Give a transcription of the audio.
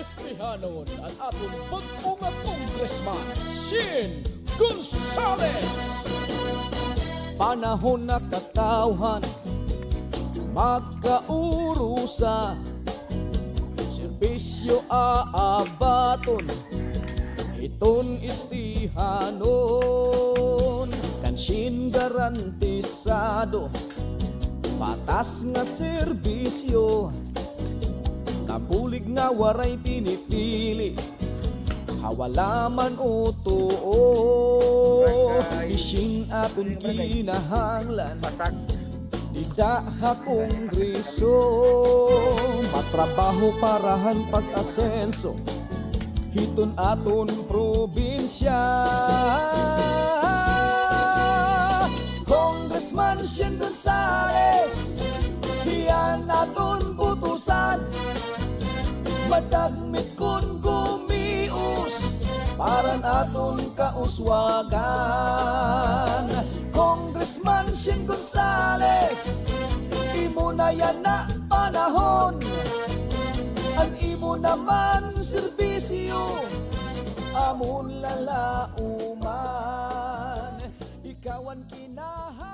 istihanon ang atong bagong nga congressman, Shin Gonzales. Panahon na katawhan, magkaurusa, serbisyo aabaton, iton istihanon. Kanshin garantisado, patas nga serbisyo, kabulig nga waray pinipili, hawalaman o tuo. Ising aton kinahanglan, didaha kongreso, matrabaho parahan pag-asenso, hiton aton probinsya. Congressman Shin Gonzales, diyan aton butusan, madagmit kun gumius, paran aton kauswagan. Congressman Shin Gonzales, imo na yan na panahon, ang imo naman serbisyo, amon lalauman, ikaw ang kinahan.